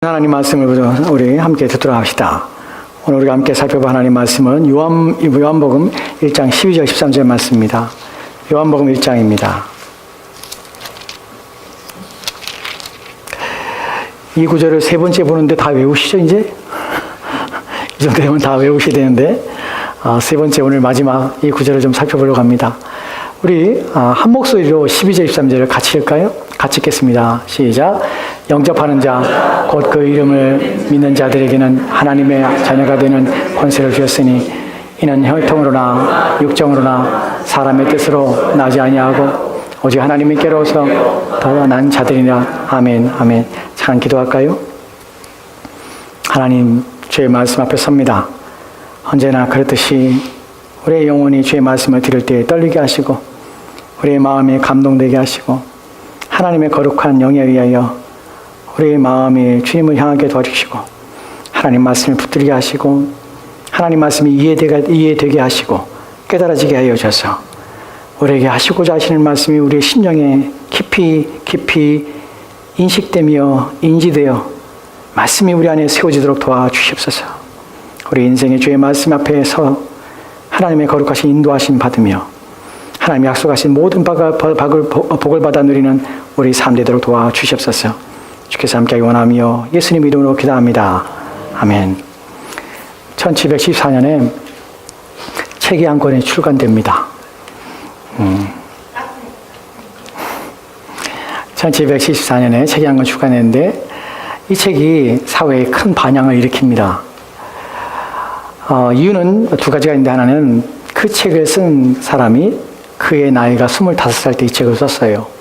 하나님 말씀을 우리 함께 듣도록 합시다. 오늘 우리가 함께 살펴볼 하나님 말씀은 요한복음 1장 12절 13절 말씀입니다. 요한복음 1장입니다. 이 구절을 세 번째 보는데 다 외우시죠 이제? 이 정도 되면 다 외우셔야 되는데 세 번째 오늘 마지막 이 구절을 좀 살펴보려고 합니다. 우리 한 목소리로 12절 13절을 같이 읽을까요? 같이 읽겠습니다. 시작. 영접하는 자 곧 그 이름을 믿는 자들에게는 하나님의 자녀가 되는 권세를 주었으니 이는 혈통으로나 육정으로나 사람의 뜻으로 나지 아니하고 오직 하나님께로서 더 난 자들이라. 아멘. 아멘. 잠깐 기도할까요? 하나님, 주의 말씀 앞에 섭니다. 언제나 그렇듯이 우리의 영혼이 주의 말씀을 들을 때 떨리게 하시고 우리의 마음이 감동되게 하시고 하나님의 거룩한 영에 의하여 우리의 마음이 주님을 향하게 도와주시고 하나님 말씀을 붙들게 하시고 하나님 말씀이 이해되게 하시고 깨달아지게 하여 주셔서 우리에게 하시고자 하시는 말씀이 우리의 심령에 깊이 인식되며 인지되어 말씀이 우리 안에 세워지도록 도와주시옵소서. 우리 인생의 주의 말씀 앞에서 하나님의 거룩하신 인도하심 받으며 하나님이 약속하신 모든 복을 받아 누리는 우리 삶 되도록 도와주시옵소서. 주께서 함께 원하며 예수님 이름으로 기도합니다. 아멘. 1714년에 책이 한 권이 출간됩니다. 1774년에 책이 한 권 출간했는데 이 책이 사회에 큰 반향을 일으킵니다. 이유는 두 가지가 있는데 하나는 그 책을 쓴 사람이 그의 나이가 25살 때 이 책을 썼어요.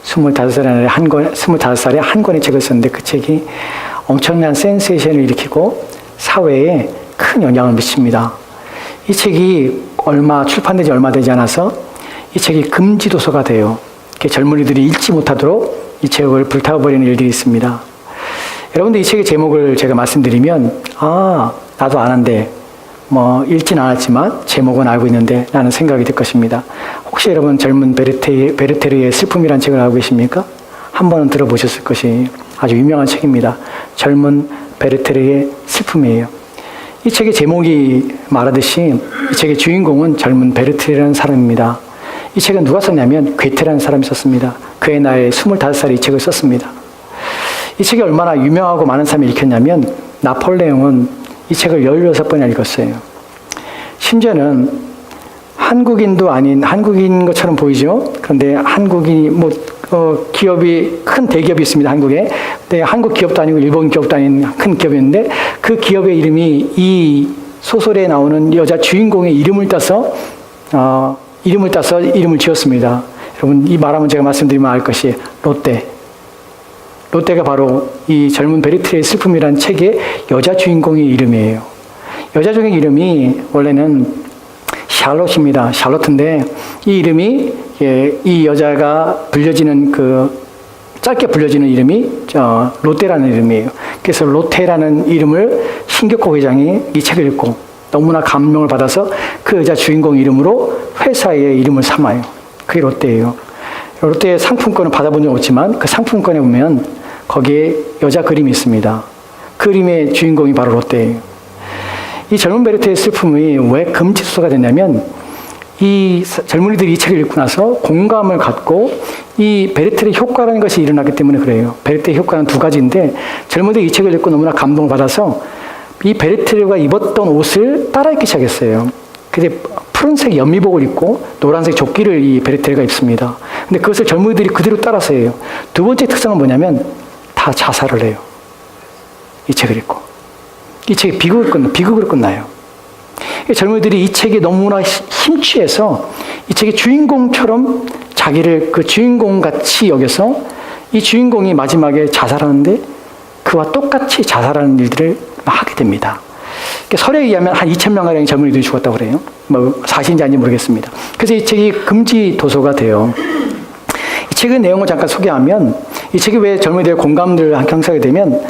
25살에 한 권의 책을 썼는데 그 책이 엄청난 센세이션을 일으키고 사회에 큰 영향을 미칩니다. 이 책이 출판되지 얼마 되지 않아서 이 책이 금지 도서가 돼요. 젊은이들이 읽지 못하도록 이 책을 불타버리는 일들이 있습니다. 여러분들 이 책의 제목을 제가 말씀드리면 나도 아는데 읽진 않았지만 제목은 알고 있는데 라는 생각이 들 것입니다. 혹시 여러분 젊은 베르테르의 슬픔이라는 책을 알고 계십니까? 한 번은 들어보셨을 것이 아주 유명한 책입니다. 젊은 베르테르의 슬픔이에요. 이 책의 제목이 말하듯이 이 책의 주인공은 젊은 베르테르라는 사람입니다. 이 책은 누가 썼냐면 괴테라는 사람이 썼습니다. 그의 나이 25살에 이 책을 썼습니다. 이 책이 얼마나 유명하고 많은 사람이 읽혔냐면 나폴레옹은 이 책을 16번이나 읽었어요. 심지어는 한국인도 아닌 한국인 것처럼 보이죠? 그런데 한국인이 기업이 큰 대기업이 있습니다. 한국에. 근데 한국 기업도 아니고 일본 기업도 아닌 큰 기업이었는데 그 기업의 이름이 이 소설에 나오는 여자 주인공의 이름을 따서 이름을 지었습니다. 여러분 이 말하면 제가 말씀드리면 알 것이 롯데가 바로 이 젊은 베르테르의 슬픔이라는 책의 여자 주인공의 이름이에요. 여자 주인공의 이름이 원래는 샬롯입니다. 샬롯인데 이 이름이 이 여자가 짧게 불려지는 이름이 롯데라는 이름이에요. 그래서 롯데라는 이름을 신격호 회장이 이 책을 읽고 너무나 감명을 받아서 그 여자 주인공 이름으로 회사의 이름을 삼아요. 그게 롯데예요. 롯데의 상품권을 받아본 적 없지만 그 상품권에 보면 거기에 여자 그림이 있습니다. 그 그림의 주인공이 바로 롯데예요. 이 젊은 베르테르의 슬픔이 왜 금지도서가 됐냐면 이 젊은이들이 이 책을 읽고 나서 공감을 갖고 이 베르테르의 효과라는 것이 일어났기 때문에 그래요. 베르테르의 효과는 두 가지인데 젊은이들이 이 책을 읽고 너무나 감동을 받아서 이 베르테르가 입었던 옷을 따라 입기 시작했어요. 근데 푸른색 연미복을 입고 노란색 조끼를 이 베르테르가 입습니다. 근데 그것을 젊은이들이 그대로 따라서 해요. 두 번째 특성은 뭐냐면 다 자살을 해요. 이 책을 읽고. 이 책이 비극으로 끝나요. 젊은이들이 이 책에 너무나 심취해서 이 책의 주인공처럼 자기를 그 주인공같이 여겨서 이 주인공이 마지막에 자살하는데 그와 똑같이 자살하는 일들을 하게 됩니다. 설에 의하면 한 2,000명가량의 젊은이들이 죽었다고 그래요. 사실인지 아닌지 모르겠습니다. 그래서 이 책이 금지 도서가 돼요. 이 책의 내용을 잠깐 소개하면 이 책이 왜 젊은이들의 공감들을 형성하게 되면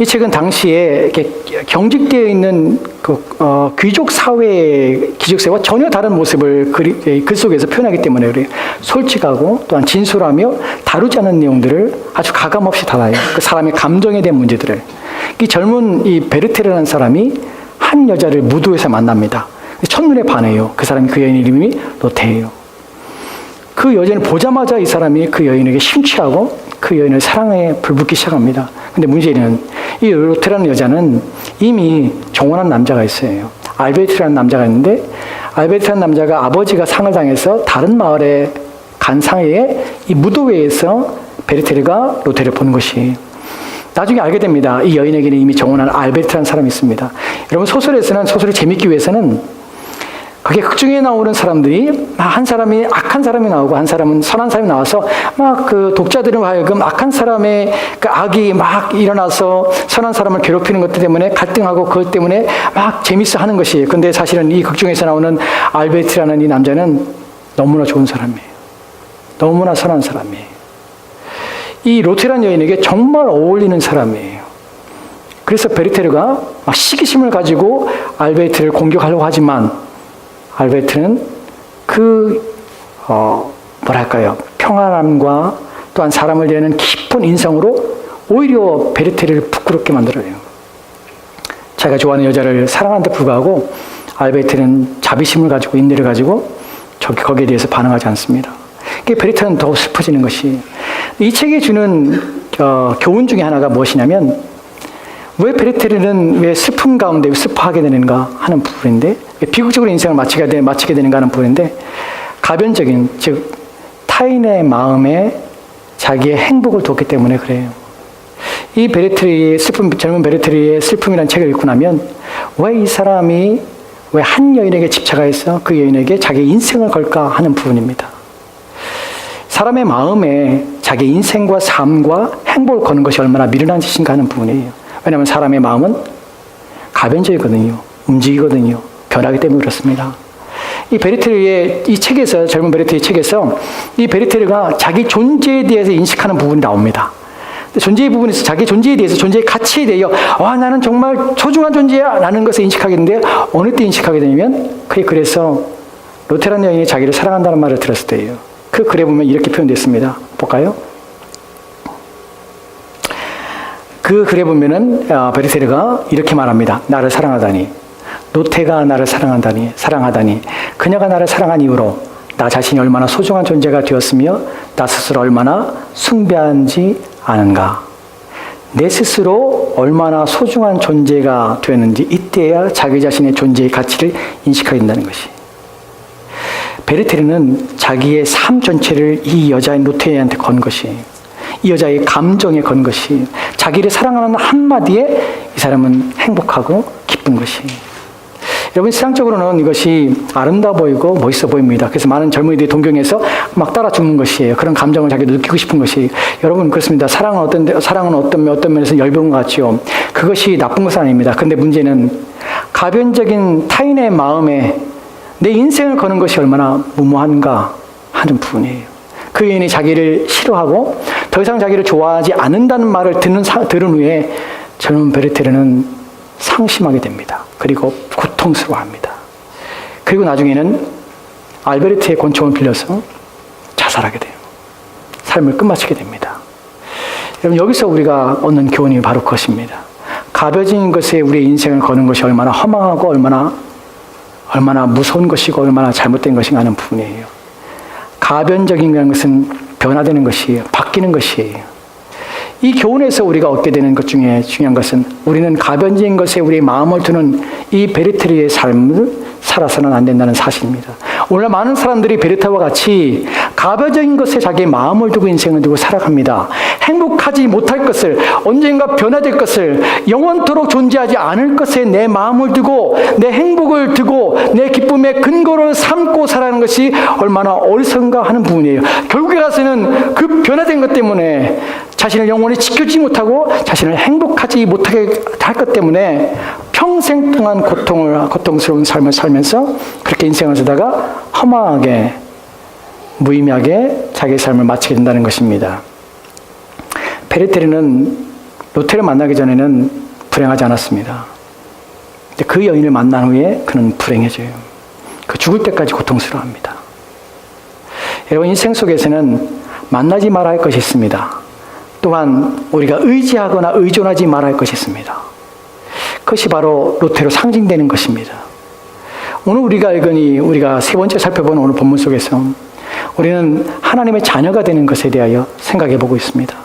이 책은 당시에 이렇게 경직되어 있는 귀족 사회의 기적세와 전혀 다른 모습을 글 속에서 표현하기 때문에 그래요. 솔직하고 또한 진솔하며 다루지 않은 내용들을 아주 가감없이 다뤄요. 그 사람의 감정에 대한 문제들을. 이 젊은 이 베르테르라는 사람이 한 여자를 무도에서 만납니다. 첫눈에 반해요. 그 사람이 그 여인 이름이 로테예요. 그 여자를 보자마자 이 사람이 그 여인에게 심취하고 그 여인을 사랑에 불붙기 시작합니다. 근데 문제는 이 로테라는 여자는 이미 정혼한 남자가 있어요. 알베르트라는 남자가 있는데 알베르트라는 남자가 아버지가 상을 당해서 다른 마을에 간 상해에 이 무도회에서 베르테르가 로테를 보는 것이 나중에 알게 됩니다. 이 여인에게는 이미 정혼한 알베르트라는 사람이 있습니다. 여러분 소설에서는 소설을 재밌기 위해서는 그게 극중에 나오는 사람들이 한 사람이 악한 사람이 나오고 한 사람은 선한 사람이 나와서 막 그 독자들을 하여금 악한 사람의 그 악이 막 일어나서 선한 사람을 괴롭히는 것 때문에 갈등하고 그것 때문에 막 재밌어 하는 것이에요. 근데 사실은 이 극중에서 나오는 알베르트라는 이 남자는 너무나 좋은 사람이에요. 너무나 선한 사람이에요. 이 로테란 여인에게 정말 어울리는 사람이에요. 그래서 베르테르가 막 시기심을 가지고 알베르트를 공격하려고 하지만 알베르트는 뭐랄까요, 평안함과 또한 사람을 대하는 깊은 인성으로 오히려 베르테르를 부끄럽게 만들어요. 자기가 좋아하는 여자를 사랑하는데 불구하고 알베르트는 자비심을 가지고 인내를 가지고 거기에 대해서 반응하지 않습니다. 베르테르는 더 슬퍼지는 것이 이 책이 주는 교훈 중에 하나가 무엇이냐면 왜 베르테르는 왜 슬픔 가운데 슬퍼하게 되는가 하는 부분인데 비극적으로 인생을 마치게 되는가 하는 부분인데 가변적인 즉 타인의 마음에 자기의 행복을 뒀기 때문에 그래요. 이 베르테르의 젊은 베르테르의 슬픔이라는 책을 읽고 나면 왜 이 사람이 왜 한 여인에게 집착해서 그 여인에게 자기 인생을 걸까 하는 부분입니다. 사람의 마음에 자기 인생과 삶과 행복을 거는 것이 얼마나 미련한 짓인가 하는 부분이에요. 왜냐하면 사람의 마음은 가변적이거든요. 움직이거든요. 변하기 때문에 그렇습니다. 이 베르테르의 이 책에서 젊은 베르테르의 책에서 이 베르테르가 자기 존재에 대해서 인식하는 부분이 나옵니다. 존재의 부분에서 자기 존재에 대해서 존재의 가치에 대하여 나는 정말 소중한 존재야 라는 것을 인식하게 되는데 어느 때 인식하게 되냐면 그게 그래서 로테란 여인이 자기를 사랑한다는 말을 들었을 때예요. 그 글에 보면 이렇게 표현됐습니다. 볼까요? 그 글에 보면은 베르테르가 이렇게 말합니다. 나를 사랑하다니 로테가 나를 사랑하다니 그녀가 나를 사랑한 이후로 나 자신이 얼마나 소중한 존재가 되었으며 나 스스로 얼마나 숭배한지 아는가. 내 스스로 얼마나 소중한 존재가 되었는지 이때야 자기 자신의 존재의 가치를 인식하게 된다는 것이. 베르테르는 자기의 삶 전체를 이 여자인 로테한테 건 것이, 이 여자의 감정에 건 것이, 자기를 사랑하는 한마디에 이 사람은 행복하고 기쁜 것이. 여러분 세상적으로는 이것이 아름다워 보이고 멋있어 보입니다. 그래서 많은 젊은이들이 동경해서 막 따라 죽는 것이에요. 그런 감정을 자기도 느끼고 싶은 것이. 여러분 그렇습니다. 사랑은 어떤 면에서 열병 같지요. 그것이 나쁜 것은 아닙니다. 그런데 문제는 가변적인 타인의 마음에 내 인생을 거는 것이 얼마나 무모한가 하는 부분이에요. 그 여인이 자기를 싫어하고 더 이상 자기를 좋아하지 않는다는 말을 들은 후에 젊은 베르테르는 상심하게 됩니다. 그리고 고통스러워합니다. 그리고 나중에는 알베르트의 권총을 빌려서 자살하게 돼요. 삶을 끝마치게 됩니다. 여러분 여기서 우리가 얻는 교훈이 바로 그것입니다. 가벼진 것에 우리의 인생을 거는 것이 얼마나 허망하고 얼마나 무서운 것이고 얼마나 잘못된 것인가 하는 부분이에요. 가변적인 것은 변화되는 것이에요. 바뀌는 것이에요. 이 교훈에서 우리가 얻게 되는 것 중에 중요한 것은 우리는 가변적인 것에 우리의 마음을 두는 이 베르테르의 삶을 살아서는 안 된다는 사실입니다. 오늘 많은 사람들이 베르테르와 같이 가변적인 것에 자기의 마음을 두고 인생을 두고 살아갑니다. 행복하지 못할 것을, 언젠가 변화될 것을, 영원토록 존재하지 않을 것에 내 마음을 두고 내 행복을 두고 내 기쁨의 근거를 삼고 살아가는 것이 얼마나 어리석은가 하는 부분이에요. 결국에 가서는 그 변화된 것 때문에 자신을 영원히 지켜주지 못하고 자신을 행복하지 못하게 할 것 때문에 평생 동안 고통스러운 삶을 살면서 그렇게 인생을 살다가 허망하게 무의미하게 자기의 삶을 마치게 된다는 것입니다. 베르테르는 롯데를 만나기 전에는 불행하지 않았습니다. 근데 그 여인을 만난 후에 그는 불행해져요. 그 죽을 때까지 고통스러워합니다. 여러분, 인생 속에서는 만나지 말아야 할 것이 있습니다. 또한 우리가 의지하거나 의존하지 말아야 할 것이 있습니다. 그것이 바로 롯데로 상징되는 것입니다. 오늘 우리가 세 번째 살펴본 오늘 본문 속에서 우리는 하나님의 자녀가 되는 것에 대하여 생각해 보고 있습니다.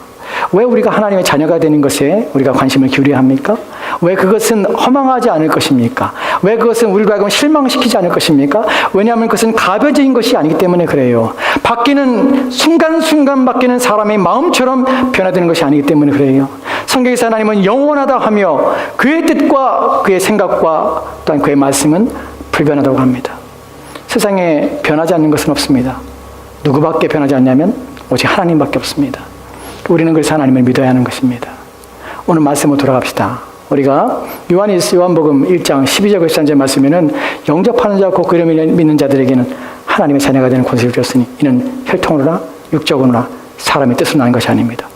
왜 우리가 하나님의 자녀가 되는 것에 우리가 관심을 기울여야 합니까? 왜 그것은 허망하지 않을 것입니까? 왜 그것은 우리를 하여금 실망시키지 않을 것입니까? 왜냐하면 그것은 가벼워진 것이 아니기 때문에 그래요. 바뀌는 순간순간 바뀌는 사람의 마음처럼 변화되는 것이 아니기 때문에 그래요. 성경에서 하나님은 영원하다 하며 그의 뜻과 그의 생각과 또한 그의 말씀은 불변하다고 합니다. 세상에 변하지 않는 것은 없습니다. 누구밖에 변하지 않냐면 오직 하나님밖에 없습니다. 우리는 그래서 하나님을 믿어야 하는 것입니다. 오늘 말씀으로 돌아갑시다. 우리가 요한복음 1장 12절 13절 말씀에는 영접하는 자 곧 그 이름을 믿는 자들에게는 하나님의 자녀가 되는 권세를 주었으니 이는 혈통으로나 육적으로나 사람의 뜻으로 난 것이 아닙니다.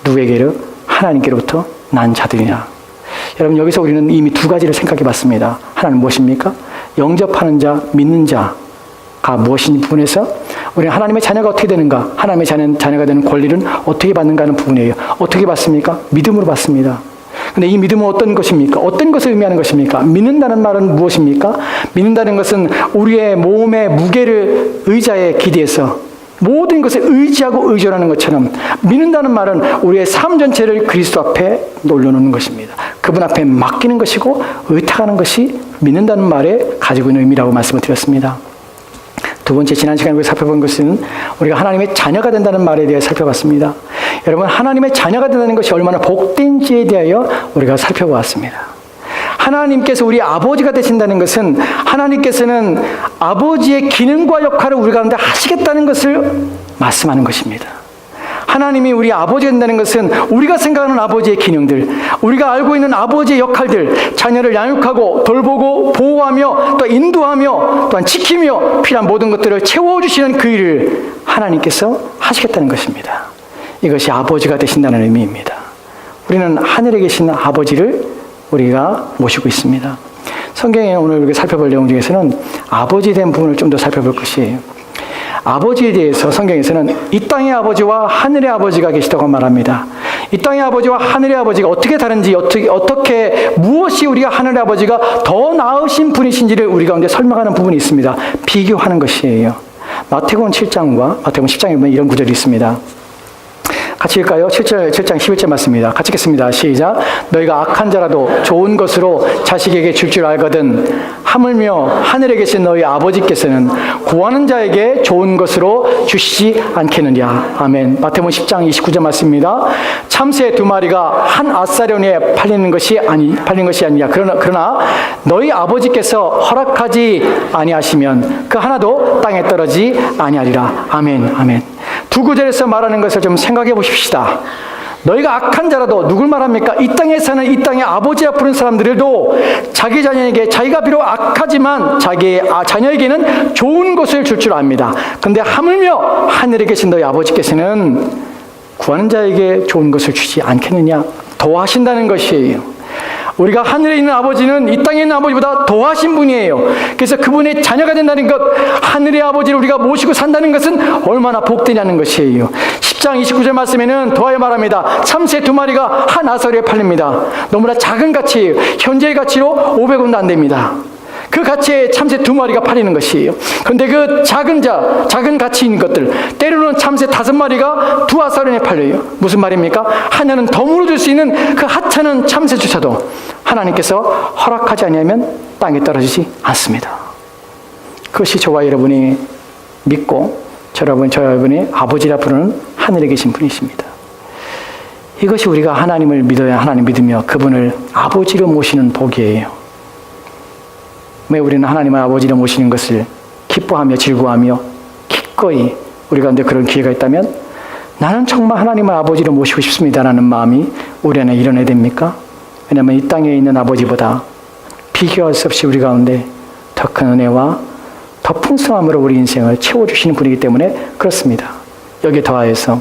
누구에게로? 하나님께로부터 난 자들이냐. 여러분, 여기서 우리는 이미 두 가지를 생각해 봤습니다. 하나는 무엇입니까? 영접하는 자, 믿는 자가 무엇인 부분에서 우리는 하나님의 자녀가 어떻게 되는가, 하나님의 자녀가 되는 권리는 어떻게 받는가 하는 부분이에요. 어떻게 받습니까? 믿음으로 받습니다. 근데 이 믿음은 어떤 것입니까? 어떤 것을 의미하는 것입니까? 믿는다는 말은 무엇입니까? 믿는다는 것은 우리의 몸의 무게를 의자에 기대해서 모든 것을 의지하고 의존하는 것처럼 믿는다는 말은 우리의 삶 전체를 그리스도 앞에 올려놓는 것입니다. 그분 앞에 맡기는 것이고 의탁하는 것이 믿는다는 말에 가지고 있는 의미라고 말씀을 드렸습니다. 두 번째, 지난 시간에 우리가 살펴본 것은 우리가 하나님의 자녀가 된다는 말에 대해 살펴봤습니다. 여러분, 하나님의 자녀가 된다는 것이 얼마나 복된지에 대하여 우리가 살펴보았습니다. 하나님께서 우리 아버지가 되신다는 것은 하나님께서는 아버지의 기능과 역할을 우리 가운데 하시겠다는 것을 말씀하는 것입니다. 하나님이 우리 아버지가 된다는 것은 우리가 생각하는 아버지의 기능들, 우리가 알고 있는 아버지의 역할들, 자녀를 양육하고 돌보고 보호하며 또 인도하며 또한 지키며 필요한 모든 것들을 채워주시는 그 일을 하나님께서 하시겠다는 것입니다. 이것이 아버지가 되신다는 의미입니다. 우리는 하늘에 계신 아버지를 우리가 모시고 있습니다. 성경에 오늘 우리가 살펴볼 내용 중에서는 아버지에 대한 부분을 좀 더 살펴볼 것이에요. 아버지에 대해서 성경에서는 이 땅의 아버지와 하늘의 아버지가 계시다고 말합니다. 이 땅의 아버지와 하늘의 아버지가 어떻게 다른지, 어떻게 무엇이 우리가 하늘의 아버지가 더 나으신 분이신지를 우리 가운데 설명하는 부분이 있습니다. 비교하는 것이에요. 마태복음 7장과 마태복음 10장에 보면 이런 구절이 있습니다. 같이 읽을까요? 7장 11절 말씀입니다. 같이 읽겠습니다. 시작. 너희가 악한 자라도 좋은 것으로 자식에게 줄 줄 알거든 하물며 하늘에 계신 너희 아버지께서는 구하는 자에게 좋은 것으로 주시지 않겠느냐. 아멘. 마태복음 10장 29절 말씀입니다. 참새 2마리가 한 앗사료니에 팔린 것이 아니냐. 그러나 너희 아버지께서 허락하지 아니하시면 그 하나도 땅에 떨어지지 아니하리라. 아멘. 아멘. 두 구절에서 말하는 것을 좀 생각해 보십시다. 너희가 악한 자라도 누굴 말합니까? 이 땅에 사는 이 땅의 아버지라 부른 사람들도 자기 자녀에게 자기가 비록 악하지만 자기의 자녀에게는 좋은 것을 줄 줄 압니다. 근데 하물며 하늘에 계신 너희 아버지께서는 구하는 자에게 좋은 것을 주지 않겠느냐? 더하신다는 것이에요. 우리가 하늘에 있는 아버지는 이 땅에 있는 아버지보다 더하신 분이에요. 그래서 그분의 자녀가 된다는 것, 하늘의 아버지를 우리가 모시고 산다는 것은 얼마나 복되냐는 것이에요. 10장 29절 말씀에는 더하여 말합니다. 참새 2마리가 한 앗사료에 팔립니다. 너무나 작은 가치예요. 현재의 가치로 500원도 안 됩니다. 그 가치에 참새 2마리가 팔리는 것이에요. 그런데 그 작은 가치인 것들, 때로는 참새 5마리가 2앗사료에 팔려요. 무슨 말입니까? 하나는 덤으로 줄 수 있는 그 하찮은 참새조차도 하나님께서 허락하지 않으면 땅에 떨어지지 않습니다. 그것이 저와 여러분이 믿고 저와 여러분이 아버지라 부르는 하늘에 계신 분이십니다. 이것이 우리가 하나님을 믿어야 하나님 믿으며 그분을 아버지로 모시는 복이에요. 왜 우리는 하나님의 아버지를 모시는 것을 기뻐하며 즐거워하며 기꺼이 우리 가운데 그런 기회가 있다면 나는 정말 하나님의 아버지를 모시고 싶습니다라는 마음이 우리 안에 일어나야 됩니까? 왜냐하면 이 땅에 있는 아버지보다 비교할 수 없이 우리 가운데 더 큰 은혜와 더 풍성함으로 우리 인생을 채워주시는 분이기 때문에 그렇습니다. 여기에 더하여서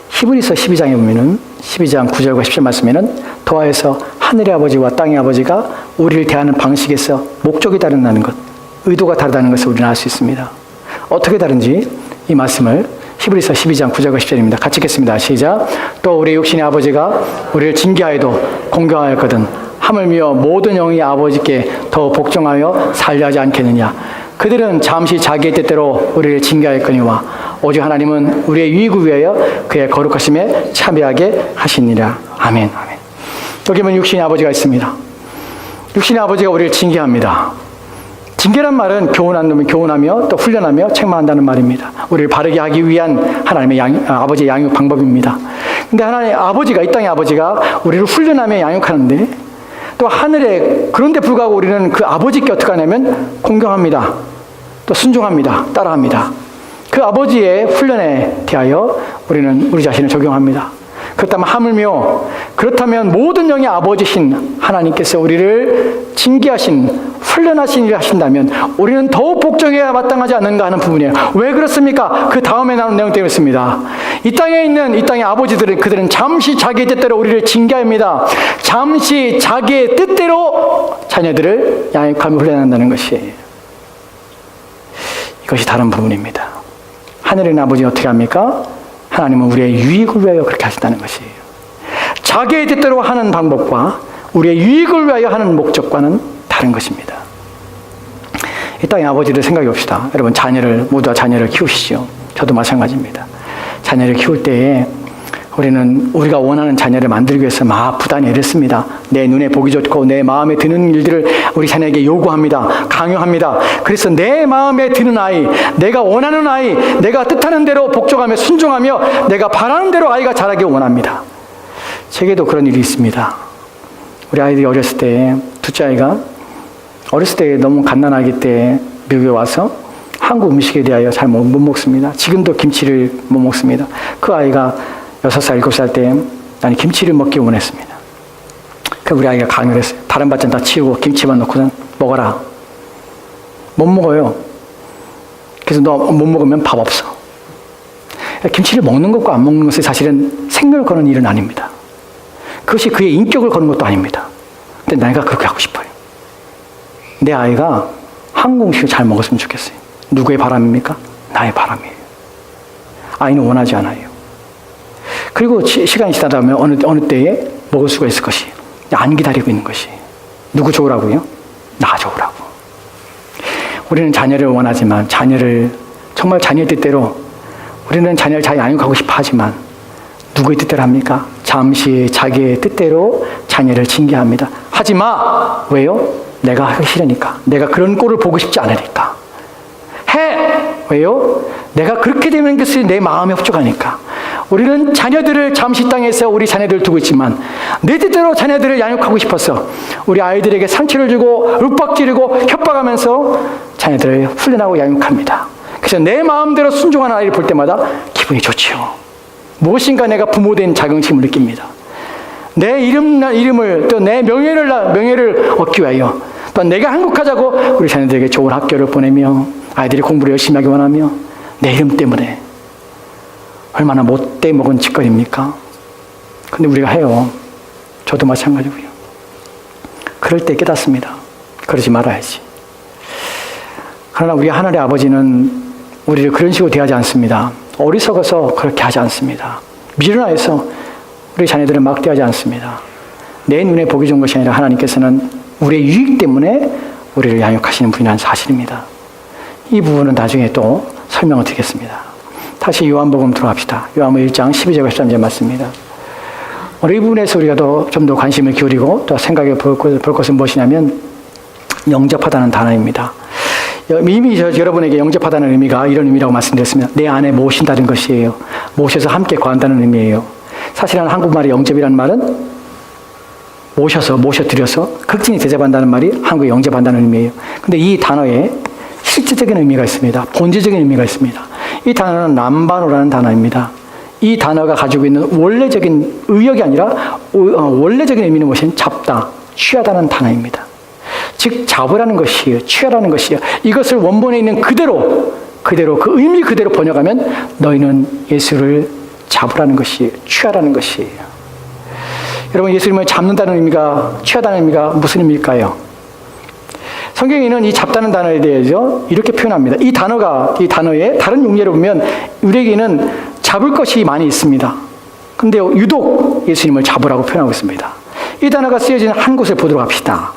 히브리서 12장에 보면은 12장 9절과 10절 말씀에는 도하에서 하늘의 아버지와 땅의 아버지가 우리를 대하는 방식에서 목적이 다르다는 것, 의도가 다르다는 것을 우리는 알 수 있습니다. 어떻게 다른지 이 말씀을 히브리서 12장 9절과 10절입니다. 같이 읽겠습니다. 시작. 또 우리 육신의 아버지가 우리를 징계하여도 공경하였거든 하물며 모든 영이 아버지께 더 복종하여 살려 하지 않겠느냐. 그들은 잠시 자기의 뜻대로 우리를 징계하였거니와 오직 하나님은 우리의 유익을 위하여 그의 거룩하심에 참여하게 하시니라. 아멘. 아멘. 여기 보면 육신의 아버지가 있습니다. 육신의 아버지가 우리를 징계합니다. 징계란 말은 교훈하며 또 훈련하며 책망한다는 말입니다. 우리를 바르게 하기 위한 하나님의 아버지의 양육 방법입니다. 근데 하나님의 아버지가, 이 땅의 아버지가 우리를 훈련하며 양육하는데 또 하늘에, 그런데 불구하고 우리는 그 아버지께 어떻게 하냐면 공경합니다. 또 순종합니다. 따라합니다. 그 아버지의 훈련에 대하여 우리는 우리 자신을 적용합니다. 그렇다면 하물며, 그렇다면 모든 영의 아버지신 하나님께서 우리를 징계하신, 훈련하신 일을 하신다면 우리는 더욱 복종해야 마땅하지 않는가 하는 부분이에요. 왜 그렇습니까? 그 다음에 나오는 내용 때문에 있습니다. 이 땅에 있는 이 땅의 아버지들은, 그들은 잠시 자기의 뜻대로 우리를 징계합니다. 잠시 자기의 뜻대로 자녀들을 양육하며 훈련한다는 것이에요. 이것이 다른 부분입니다. 하늘의 아버지는 어떻게 합니까? 하나님은 우리의 유익을 위하여 그렇게 하신다는 것이에요. 자기의 뜻대로 하는 방법과 우리의 유익을 위하여 하는 목적과는 다른 것입니다. 이 땅의 아버지를 생각해 봅시다. 여러분, 모두 자녀를 키우시죠. 저도 마찬가지입니다. 자녀를 키울 때에 우리는 우리가 원하는 자녀를 만들기 위해서 막 부단히 애렸습니다. 내 눈에 보기 좋고 내 마음에 드는 일들을 우리 자녀에게 요구합니다. 강요합니다. 그래서 내 마음에 드는 아이, 내가 원하는 아이, 내가 뜻하는 대로 복종하며 순종하며 내가 바라는 대로 아이가 자라길 원합니다. 제게도 그런 일이 있습니다. 우리 아이들이 어렸을 때, 둘째 아이가 어렸을 때 너무 갓난아기 때 미국에 와서 한국 음식에 대하여 잘 못 먹습니다. 지금도 김치를 못 먹습니다. 그 아이가 6살, 7살 때 나는 김치를 먹기 원했습니다. 그래서 우리 아이가 강요를 했어요. 다른 반찬 다 치우고 김치만 넣고는 먹어라. 못 먹어요. 그래서 너 못 먹으면 밥 없어. 김치를 먹는 것과 안 먹는 것이 사실은 생명을 거는 일은 아닙니다. 그것이 그의 인격을 거는 것도 아닙니다. 근데 내가 그렇게 하고 싶어요. 내 아이가 한국 음식을 잘 먹었으면 좋겠어요. 누구의 바람입니까? 나의 바람이에요. 아이는 원하지 않아요. 그리고 시간이 지나다 보면 어느 때에 먹을 수가 있을 것이, 안 기다리고 있는 것이. 누구 좋으라고요? 나 좋으라고. 우리는 자녀를 원하지만, 정말 자녀의 뜻대로, 우리는 자녀를 잘 양육하고 싶어 하지만 누구의 뜻대로 합니까? 잠시 자기의 뜻대로 자녀를 징계합니다. 하지 마! 왜요? 내가 하기 싫으니까. 내가 그런 꼴을 보고 싶지 않으니까. 해! 왜요? 내가 그렇게 되는 것이 내 마음에 흡족하니까. 우리는 자녀들을 잠시 땅에서 우리 자녀들을 두고 있지만 내 뜻대로 자녀들을 양육하고 싶어서 우리 아이들에게 상처를 주고 윽박지르고 협박하면서 자녀들을 훈련하고 양육합니다. 그래서 내 마음대로 순종하는 아이를 볼 때마다 기분이 좋지요. 무엇인가 내가 부모된 자긍심을 느낍니다. 내 이름을 또 내 명예를 얻기 위하여 또 내가 행복하자고 우리 자녀들에게 좋은 학교를 보내며 아이들이 공부를 열심히 하기 원하며 내 이름 때문에 얼마나 못돼 먹은 짓거리입니까? 근데 우리가 해요. 저도 마찬가지고요. 그럴 때 깨닫습니다. 그러지 말아야지. 그러나 우리 하늘의 아버지는 우리를 그런 식으로 대하지 않습니다. 어리석어서 그렇게 하지 않습니다. 미련하여서 우리 자녀들을 막 대하지 않습니다. 내 눈에 보기 좋은 것이 아니라 하나님께서는 우리의 유익 때문에 우리를 양육하시는 분이라는 사실입니다. 이 부분은 나중에 또 설명을 드리겠습니다. 다시 요한복음 들어갑시다. 요한복음 1장 12절과 13절 맞습니다. 오늘 이 부분에서 우리가 좀 더 관심을 기울이고 또 생각해 볼 것은 무엇이냐면 영접하다는 단어입니다. 이미 여러분에게 영접하다는 의미가 이런 의미라고 말씀드렸습니다. 내 안에 모신다는 것이에요. 모셔서 함께 거한다는 의미예요. 사실은 한국말의 영접이라는 말은 모셔드려서 극진히 대접한다는 말이 한국에 영접한다는 의미예요. 근데 이 단어에 실질적인 의미가 있습니다. 본질적인 의미가 있습니다. 이 단어는 람바노라는 단어입니다. 이 단어가 가지고 있는 원래적인 의역이 아니라 원래적인 의미는 무엇이냐면 잡다, 취하다는 단어입니다. 즉 잡으라는 것이에요. 취하라는 것이에요. 이것을 원본에 있는 그대로 그 의미 그대로 번역하면 너희는 예수를 잡으라는 것이에요. 취하라는 것이에요. 여러분, 예수님을 잡는다는 의미가, 취하다는 의미가 무슨 의미일까요? 성경에는 이 잡다는 단어에 대해서 이렇게 표현합니다. 이 단어의 다른 용례를 보면 우리에게는 잡을 것이 많이 있습니다. 근데 유독 예수님을 잡으라고 표현하고 있습니다. 이 단어가 쓰여진 한 곳을 보도록 합시다.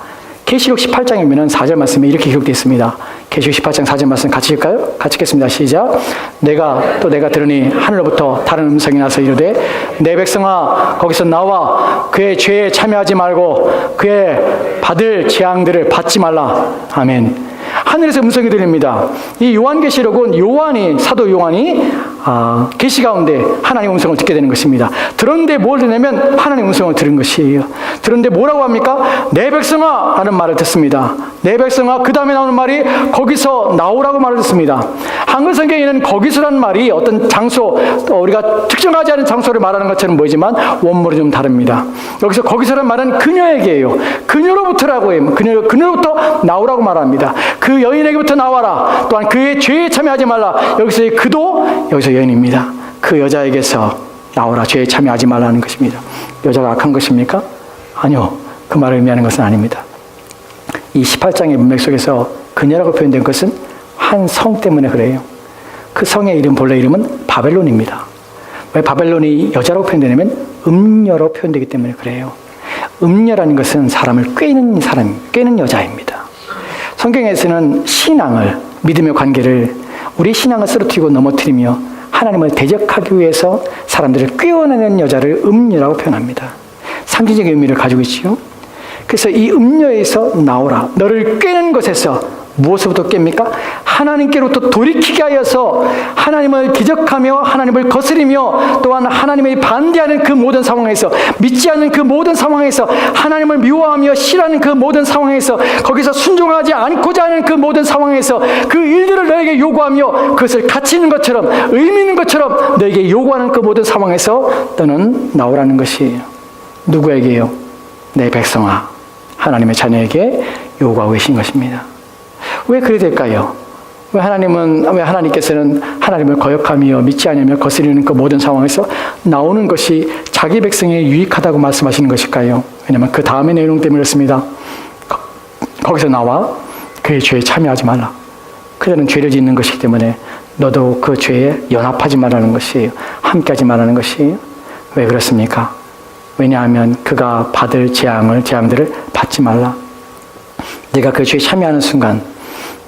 계시록 18장에 보면 4절 말씀에 이렇게 기록되어 있습니다. 계시록 18장 4절 말씀 같이 읽을까요? 같이 읽겠습니다. 시작. 내가 들으니 하늘로부터 다른 음성이 나서 이르되 내 백성아 거기서 나와 그의 죄에 참여하지 말고 그의 받을 재앙들을 받지 말라. 아멘. 하늘에서 음성이 들립니다. 이 요한계시록은 사도 요한이 계시 가운데 하나님의 음성을 듣게 되는 것입니다. 들었는데 뭘 듣냐면 하나님의 음성을 들은 것이에요. 들었는데 뭐라고 합니까? 내 백성아 라는 말을 듣습니다. 내 백성아, 그 다음에 나오는 말이 거기서 나오라고 말을 듣습니다. 한글 성경에는 거기서라는 말이 어떤 장소, 우리가 특정하지 않은 장소를 말하는 것처럼 보이지만 원문이 좀 다릅니다. 여기서 거기서라는 말은 그녀에게예요. 그녀로부터라고 해요. 그녀로부터 나오라고 말합니다. 그 여인에게부터 나와라. 또한 그의 죄에 참여하지 말라. 여기서의 그도 여기서 여인입니다. 그 여자에게서 나오라. 죄에 참여하지 말라는 것입니다. 여자가 악한 것입니까? 아니요. 그 말을 의미하는 것은 아닙니다. 이 18장의 문맥 속에서 그녀라고 표현된 것은 한 성 때문에 그래요. 그 성의 이름, 본래 이름은 바벨론입니다. 왜 바벨론이 여자라고 표현되냐면 음녀로 표현되기 때문에 그래요. 음녀라는 것은 사람을 꿰는 여자입니다. 성경에서는 신앙을, 믿음의 관계를, 우리 신앙을 쓰러뜨리고 넘어뜨리며 하나님을 대적하기 위해서 사람들을 꿰어내는 여자를 음녀라고 표현합니다. 상징적인 의미를 가지고 있지요. 그래서 이 음녀에서 나오라. 너를 꿰는 것에서 무엇으로부터 깹니까? 하나님께로부터 돌이키게 하여서 하나님을 대적하며 하나님을 거스리며 또한 하나님을 반대하는 그 모든 상황에서, 믿지 않는 그 모든 상황에서, 하나님을 미워하며 싫어하는 그 모든 상황에서, 거기서 순종하지 않고자 하는 그 모든 상황에서 그 일들을 너에게 요구하며 그것을 가치 있는 것처럼, 의미 있는 것처럼 너에게 요구하는 그 모든 상황에서 너는 나오라는 것이에요. 누구에게요? 내 백성아, 하나님의 자녀에게 요구하고 계신 것입니다. 왜 그래야 될까요? 왜 하나님께서는 하나님을 거역하며 믿지 않으며 거스리는 그 모든 상황에서 나오는 것이 자기 백성에 유익하다고 말씀하시는 것일까요? 왜냐하면 그 다음의 내용 때문에 그렇습니다. 거기서 나와 그의 죄에 참여하지 말라. 그들은 죄를 짓는 것이기 때문에 너도 그 죄에 연합하지 말라는 것이에요. 함께하지 말라는 것이에요. 왜 그렇습니까? 왜냐하면 그가 받을 재앙들을 받지 말라. 네가 그 죄에 참여하는 순간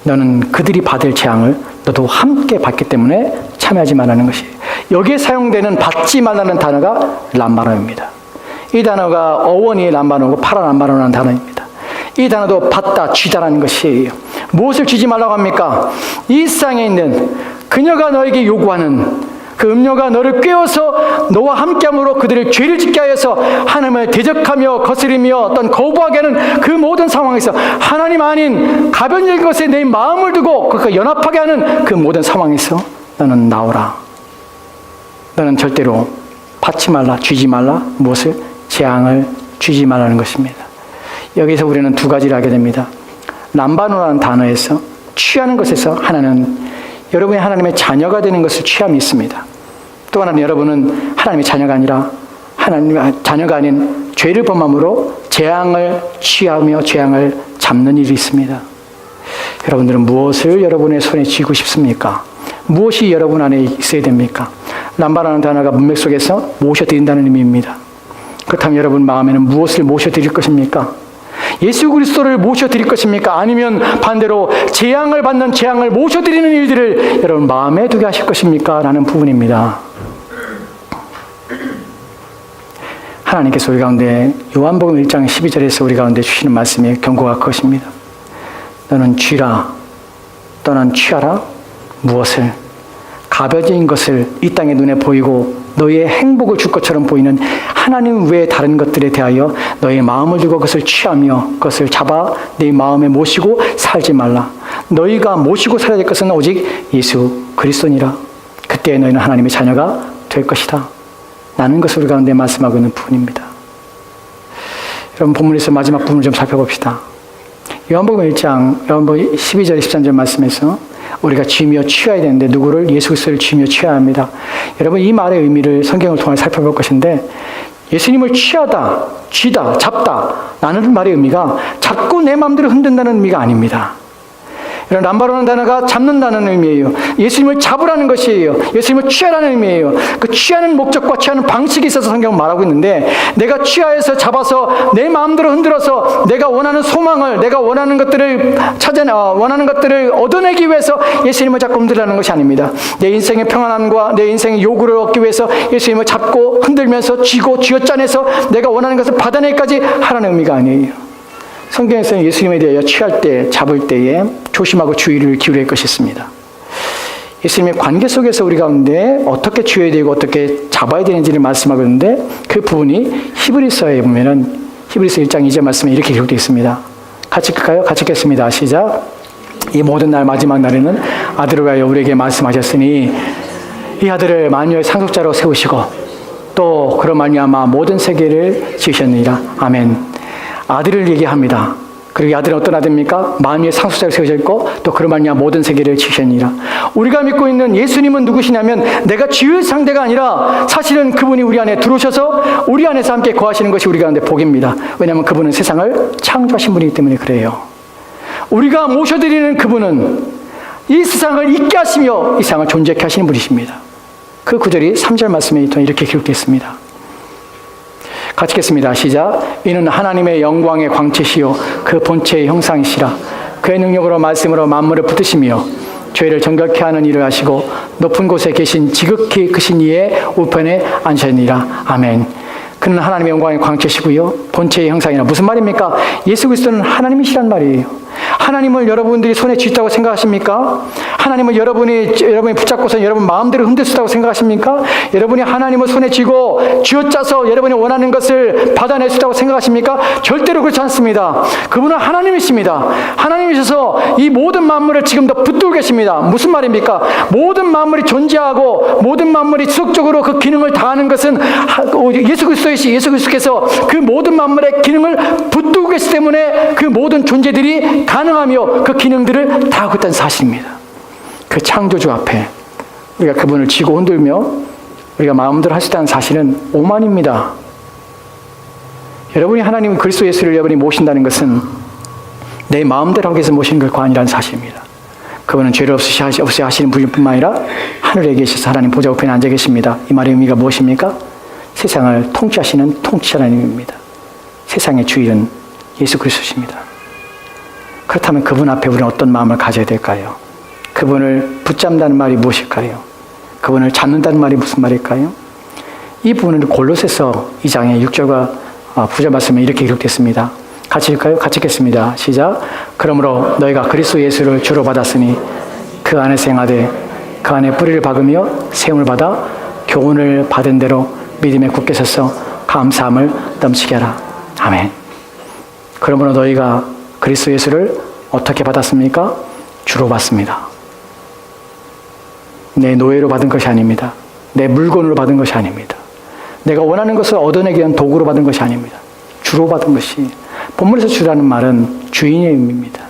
너는 그들이 받을 재앙을 너도 함께 받기 때문에 참여하지 말라는 것이에요. 여기에 사용되는 받지 말라는 단어가 람바노입니다. 이 단어가 어원이 람바노고 파라람바노라는 단어입니다. 이 단어도 받다, 쥐다라는 것이에요. 무엇을 쥐지 말라고 합니까? 이 세상에 있는 그녀가 너에게 요구하는 그 음녀가 너를 꿰어서 너와 함께함으로 그들을 죄를 짓게 하여서 하나님을 대적하며 거스리며 어떤 거부하게 하는 그 모든 상황에서 하나님 아닌 가변적인 것에 내 마음을 두고 그것과 연합하게 하는 그 모든 상황에서 너는 나오라. 너는 절대로 받지 말라, 쥐지 말라. 무엇을? 재앙을 쥐지 말라는 것입니다. 여기서 우리는 두 가지를 하게 됩니다. 람바노라는 단어에서 취하는 것에서 하나는 여러분이 하나님의 자녀가 되는 것을 취함이 있습니다. 또 하나는 여러분은 하나님의 자녀가 아니라 하나님의 자녀가 아닌 죄를 범함으로 재앙을 취하며 재앙을 잡는 일이 있습니다. 여러분들은 무엇을 여러분의 손에 쥐고 싶습니까? 무엇이 여러분 안에 있어야 됩니까? 람바라는 단어가 문맥 속에서 모셔드린다는 의미입니다. 그렇다면 여러분 마음에는 무엇을 모셔드릴 것입니까? 예수 그리스도를 모셔드릴 것입니까? 아니면 반대로 재앙을 받는 재앙을 모셔드리는 일들을 여러분 마음에 두게 하실 것입니까? 라는 부분입니다. 하나님께서 우리 가운데 요한복음 1장 12절에서 우리 가운데 주시는 말씀이 경고가 그것입니다. 너는 쥐라, 너는 취하라. 무엇을? 가벼진 것을 이 땅의 눈에 보이고 너의 행복을 줄 것처럼 보이는 하나님 외에 다른 것들에 대하여 너의 마음을 두고 그것을 취하며 그것을 잡아 네 마음에 모시고 살지 말라. 너희가 모시고 살아야 될 것은 오직 예수 그리스도니라. 그때 너희는 하나님의 자녀가 될 것이다. 라는 것을 우리 가운데 말씀하고 있는 부분입니다. 여러분 본문에서 마지막 부분을 좀 살펴봅시다. 요한복음 1장 요한복음 12절 13절 말씀에서 우리가 쥐며 취해야 되는데 누구를? 예수 그리스도를 쥐며 취해야 합니다. 여러분 이 말의 의미를 성경을 통해 살펴볼 것인데 예수님을 취하다, 쥐다, 잡다 라는 말의 의미가 자꾸 내 마음대로 흔든다는 의미가 아닙니다. 이런 람바로라는 단어가 잡는다는 의미예요. 예수님을 잡으라는 것이에요. 예수님을 취하라는 의미예요. 그 취하는 목적과 취하는 방식이 있어서 성경은 말하고 있는데, 내가 취하여서 잡아서 내 마음대로 흔들어서 내가 원하는 소망을, 내가 원하는 것들을 원하는 것들을 얻어내기 위해서 예수님을 자꾸 흔들라는 것이 아닙니다. 내 인생의 평안함과 내 인생의 요구를 얻기 위해서 예수님을 잡고 흔들면서 쥐어짜내서 내가 원하는 것을 받아내기까지 하라는 의미가 아니에요. 성경에서는 예수님에 대하여 취할 때, 잡을 때에 조심하고 주의를 기울일 것이 있습니다. 예수님의 관계 속에서 우리 가운데 어떻게 취해야 되고 어떻게 잡아야 되는지를 말씀하고 있는데, 그 부분이 히브리서에 보면은 히브리서 1장 2절 말씀에 이렇게 기록되어 있습니다. 같이 읽을까요? 같이 읽겠습니다. 시작. 이 모든 날 마지막 날에는 아들을 위하여 우리에게 말씀하셨으니 이 아들을 만유의 상속자로 세우시고 또 그런 말미암아 모든 세계를 지으셨느니라. 아멘. 아들을 얘기합니다. 그리고 이 아들은 어떤 아들입니까? 만유의 상속자를 세우셨고 또 그런 말미암아 모든 세계를 지으셨느니라. 우리가 믿고 있는 예수님은 누구시냐면 내가 지을 상대가 아니라 사실은 그분이 우리 안에 들어오셔서 우리 안에서 함께 거하시는 것이 우리 가운데 복입니다. 왜냐하면 그분은 세상을 창조하신 분이기 때문에 그래요. 우리가 모셔드리는 그분은 이 세상을 있게 하시며 이 세상을 존재케 하시는 분이십니다. 그 구절이 3절 말씀에 이렇게 기록되어 있습니다. 같이 읽겠습니다. 시작. 이는 하나님의 영광의 광채시요 그 본체의 형상이시라. 그의 능력으로 말씀으로 만물을 붙드시며 죄를 정결케 하는 일을 하시고 높은 곳에 계신 지극히 크신 이의 우편에 앉으셨느니라. 아멘. 그는 하나님의 영광의 광채시고요 본체의 형상이라. 무슨 말입니까? 예수 그리스도는 하나님이시란 말이에요. 하나님을 여러분들이 손에 쥐었다고 생각하십니까? 하나님을 여러분이 붙잡고서 여러분 마음대로 흔들 수 있다고 생각하십니까? 여러분이 하나님을 손에 쥐고 쥐어짜서 여러분이 원하는 것을 받아낼 수 있다고 생각하십니까? 절대로 그렇지 않습니다. 그분은 하나님이십니다. 하나님이셔서 이 모든 만물을 지금도 붙들고 계십니다. 무슨 말입니까? 모든 만물이 존재하고 모든 만물이 지속적으로 그 기능을 다하는 것은 예수 그리스도께서 그 모든 만물의 기능을 붙들고 계시기 때문에 그 모든 존재들이 가능하며 그 기능들을 다 하고 있다는 사실입니다. 그 창조주 앞에 우리가 그분을 쥐고 흔들며 우리가 마음대로 할 수 있다는 사실은 오만입니다. 여러분이 하나님 그리스도 예수를 여러분이 모신다는 것은 내 마음대로 하기 위해서 모시는 것과 아니라는 사실입니다. 그분은 죄를 없이 하시는 분뿐만 아니라 하늘에 계셔서 하나님 보좌 우편에 앉아 계십니다. 이 말의 의미가 무엇입니까? 세상을 통치하시는 통치자라는 의미입니다. 세상의 주인은 예수 그리스도십니다. 그렇다면 그분 앞에 우리는 어떤 마음을 가져야 될까요? 그분을 붙잡는다는 말이 무엇일까요? 그분을 잡는다는 말이 무슨 말일까요? 이 부분은 골로새서 2장의 6절과 9절 말씀에 이렇게 기록됐습니다. 같이 읽을까요? 같이 읽겠습니다. 시작. 그러므로 너희가 그리스도 예수를 주로 받았으니 그 안에서 행하되 그 안에 뿌리를 박으며 세움을 받아 교훈을 받은 대로 믿음에 굳게 서서 감사함을 넘치게 하라. 아멘. 그러므로 너희가 그리스도 예수를 어떻게 받았습니까? 주로 받습니다. 내 노예로 받은 것이 아닙니다. 내 물건으로 받은 것이 아닙니다. 내가 원하는 것을 얻어내기 위한 도구로 받은 것이 아닙니다. 주로 받은 것이, 본문에서 주라는 말은 주인의 의미입니다.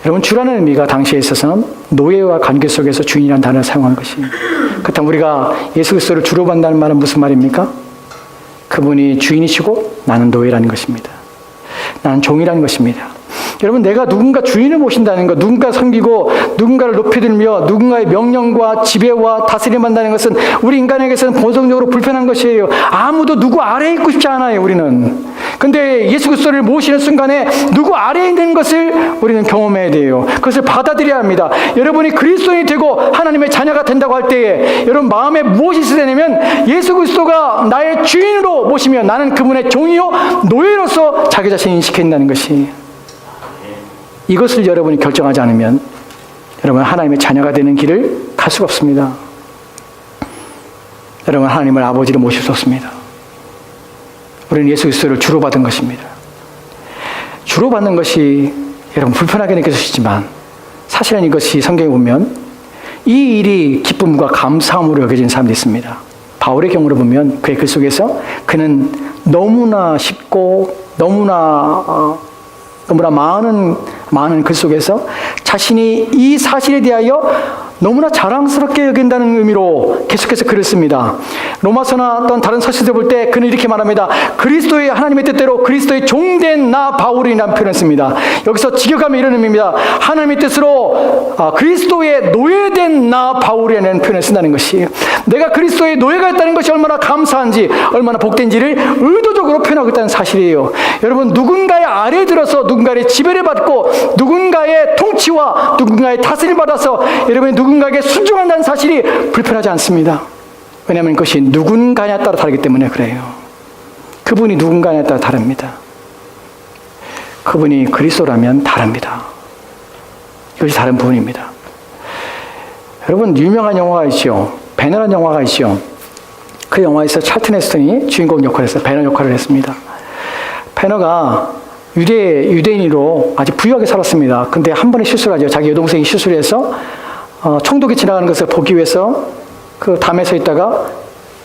여러분, 주라는 의미가 당시에 있어서는 노예와 관계 속에서 주인이라는 단어를 사용한 것입니다. 그렇다면 우리가 예수 그리스도를 주로 받는다는 말은 무슨 말입니까? 그분이 주인이시고 나는 노예라는 것입니다. 나는 종이라는 것입니다. 여러분, 내가 누군가 주인을 모신다는 것, 누군가 섬기고 누군가를 높여들며 누군가의 명령과 지배와 다스림을 한다는 것은 우리 인간에게서는 본성적으로 불편한 것이에요. 아무도 누구 아래에 있고 싶지 않아요, 우리는. 근데 예수 그리스도를 모시는 순간에 누구 아래에 있는 것을 우리는 경험해야 돼요. 그것을 받아들여야 합니다. 여러분이 그리스도인이 되고 하나님의 자녀가 된다고 할 때에 여러분 마음에 무엇이 있으냐면 예수 그리스도가 나의 주인으로 모시며 나는 그분의 종이요 노예로서 자기 자신을 인식한다는 것이, 이것을 여러분이 결정하지 않으면 여러분 하나님의 자녀가 되는 길을 갈 수가 없습니다. 여러분 하나님을 아버지로 모실 수 없습니다. 우리는 예수 그리스도를 주로 받은 것입니다. 주로 받는 것이 여러분 불편하게 느껴지시지만 사실은 이것이 성경에 보면 이 일이 기쁨과 감사함으로 여겨진 사람도 있습니다. 바울의 경우를 보면 그의 글 속에서 그는 너무나 쉽고 너무나 많은 글 속에서 자신이 이 사실에 대하여 너무나 자랑스럽게 여긴다는 의미로 계속해서 글을 씁니다. 로마서나 어떤 다른 서신을 볼 때 그는 이렇게 말합니다. 그리스도의 하나님의 뜻대로 그리스도의 종된 나 바울이라는 표현을 씁니다. 여기서 직역하면 이런 의미입니다. 하나님의 뜻으로 그리스도의 노예된 나 바울이라는 표현을 쓴다는 것이, 내가 그리스도의 노예가 있다는 것이 얼마나 감사한지, 얼마나 복된지를 의도적으로 표현하고 있다는 사실이에요. 여러분, 누군가의 아래에 들어서 누군가의 지배를 받고 누군가의 통치와 누군가의 다스림을 받아서 여러분이 누군가에게 순종한다는 사실이 불편하지 않습니다. 왜냐하면 그것이 누군가에 따라 다르기 때문에 그래요. 그분이 누군가에 따라 다릅니다. 그분이 그리스도라면 다릅니다. 이것이 다른 부분입니다. 여러분, 유명한 영화가 있죠. 배너라는 영화가 있죠. 그 영화에서 찰튼 헤스턴이 주인공 역할을 했어요. 배너 역할을 했습니다. 배너가 유대인으로 아주 부유하게 살았습니다. 근데 한 번의 실수를 하죠. 자기 여동생이 실수를 해서 총독이 지나가는 것을 보기 위해서 그 담에 서 있다가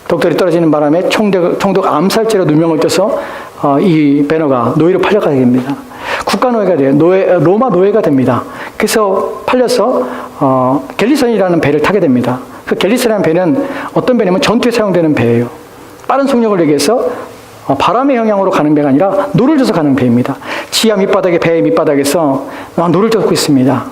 독돌이 떨어지는 바람에 총독 암살죄로 누명을 떼서 이 배너가 노예로 팔려가게 됩니다. 국가노예가 돼요. 로마 노예가 됩니다. 그래서 팔려서 갤리선이라는 배를 타게 됩니다. 그 갤리선이라는 배는 어떤 배냐면 전투에 사용되는 배예요. 빠른 속력을 내기 위해서 바람의 영향으로 가는 배가 아니라 노를 져서 가는 배입니다. 지하 밑바닥에, 배의 밑바닥에서 노를 젓고 있습니다.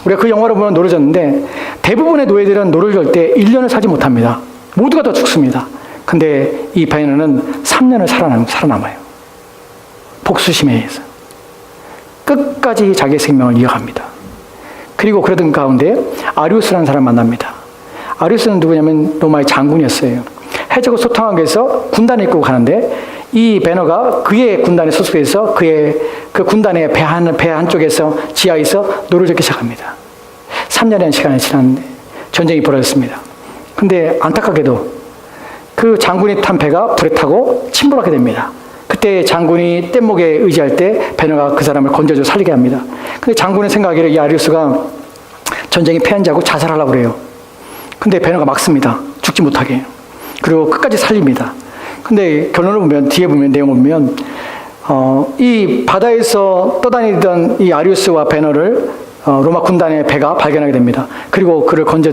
우리가 그 영화를 보면 노를 졌는데 대부분의 노예들은 노를 절 때 1년을 살지 못합니다. 모두가 다 죽습니다. 근데 이 배너는 3년을 살아남아요. 복수심에 의해서. 끝까지 자기의 생명을 이어갑니다. 그리고 그러던 가운데 아리우스라는 사람을 만납니다. 아리우스는 누구냐면 로마의 장군이었어요. 해적을 소탕하기 위해서 군단을 이끌고 가는데 이 배너가 그의 군단에 소속해서 그 군단의 배 한쪽에서 지하에서 노를 젓기 시작합니다. 3년이라는 시간이 지났는데 전쟁이 벌어졌습니다. 근데 안타깝게도 그 장군이 탄 배가 불에 타고 침몰하게 됩니다. 그때 장군이 뗏목에 의지할 때 배너가 그 사람을 건져줘 살리게 합니다. 근데 장군의 생각에는 이 아리우스가 전쟁에 패한 자고 자살하려고 그래요. 근데 배너가 막습니다. 죽지 못하게. 그리고 끝까지 살립니다. 근데 결론을 보면, 뒤에 보면, 내용을 보면 이 바다에서 떠다니던 이 아리우스와 배너를 로마 군단의 배가 발견하게 됩니다. 그리고 그를 건져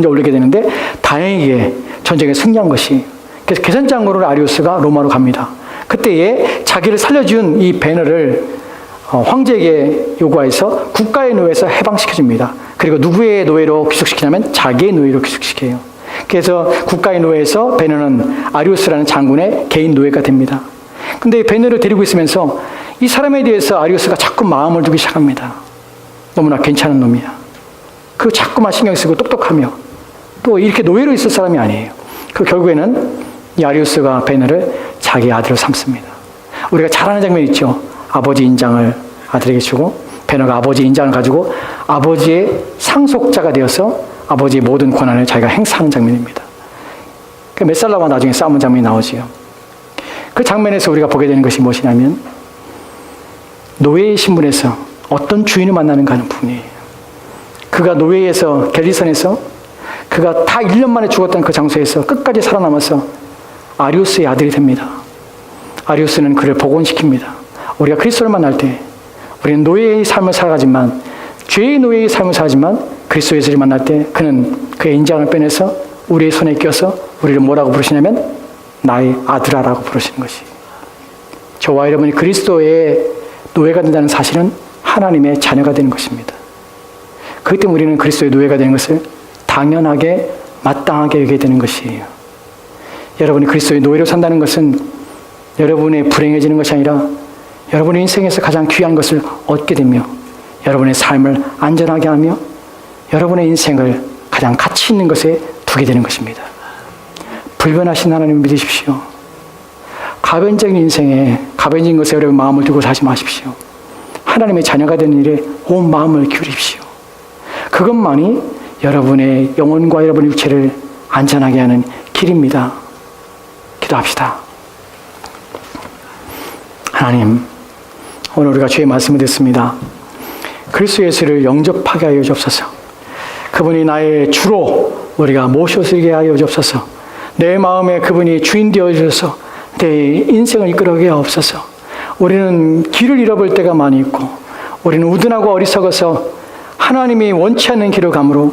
올리게 되는데 다행히게 전쟁에 승리한 것이, 그래서 개선장군으로 아리우스가 로마로 갑니다. 그때에 자기를 살려준 이 배너를 황제에게 요구해서 국가의 노예에서 해방시켜줍니다. 그리고 누구의 노예로 귀속시키냐면 자기의 노예로 귀속시켜요. 그래서 국가의 노예에서 배너는 아리우스라는 장군의 개인 노예가 됩니다. 근데 배너를 데리고 있으면서 이 사람에 대해서 아리우스가 자꾸 마음을 두기 시작합니다. 너무나 괜찮은 놈이야. 그 자꾸만 신경 쓰고 똑똑하며 또 이렇게 노예로 있을 사람이 아니에요. 그 결국에는 이 아리우스가 배너를 자기 아들로 삼습니다. 우리가 잘 아는 장면 있죠. 아버지 인장을 아들에게 주고 배너가 아버지 인장을 가지고 아버지의 상속자가 되어서 아버지의 모든 권한을 자기가 행사하는 장면입니다. 그 메살라와 나중에 싸우는 장면이 나오지요. 그 장면에서 우리가 보게 되는 것이 무엇이냐면 노예의 신분에서 어떤 주인을 만나는가 하는 부분이에요. 그가 노예에서 갤리선에서 그가 다 1년 만에 죽었던 그 장소에서 끝까지 살아남아서 아리우스의 아들이 됩니다. 아리우스는 그를 복원시킵니다. 우리가 그리스도를 만날 때 우리는 노예의 삶을 살아가지만, 죄의 노예의 삶을 살아가지만 그리스도 예수를 만날 때 그는 그의 인장을 빼내서 우리의 손에 껴서 우리를 뭐라고 부르시냐면 나의 아들아라고 부르시는 것이, 저와 여러분이 그리스도의 노예가 된다는 사실은 하나님의 자녀가 되는 것입니다. 그렇기 때문에 우리는 그리스도의 노예가 되는 것을 당연하게 마땅하게 여기게 되는 것이에요. 여러분이 그리스도의 노예로 산다는 것은 여러분의 불행해지는 것이 아니라 여러분의 인생에서 가장 귀한 것을 얻게 되며 여러분의 삶을 안전하게 하며 여러분의 인생을 가장 가치 있는 것에 두게 되는 것입니다. 불변하신 하나님을 믿으십시오. 가변적인 인생에, 가변적인 것에 여러분 마음을 두고 사지 마십시오. 하나님의 자녀가 되는 일에 온 마음을 기울이십시오. 그것만이 여러분의 영혼과 여러분의 육체를 안전하게 하는 길입니다. 기도합시다. 하나님, 오늘 우리가 주의 말씀을 듣습니다. 그리스도 예수를 영접하게 하여 주옵소서. 그분이 나의 주로 우리가 모셔쓰게 하여 주옵소서. 내 마음에 그분이 주인 되어 주셔서 내 인생을 이끌어가게 하옵소서. 우리는 길을 잃어볼 때가 많이 있고 우리는 우둔하고 어리석어서 하나님이 원치 않는 길을 가므로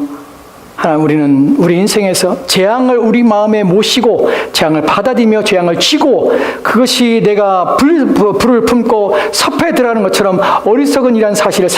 하나님, 우리는 우리 인생에서 재앙을 우리 마음에 모시고 재앙을 받아들이며 재앙을 쥐고 그것이 내가 불을 품고 섭에 들어가는 것처럼 어리석은 이라는 사실을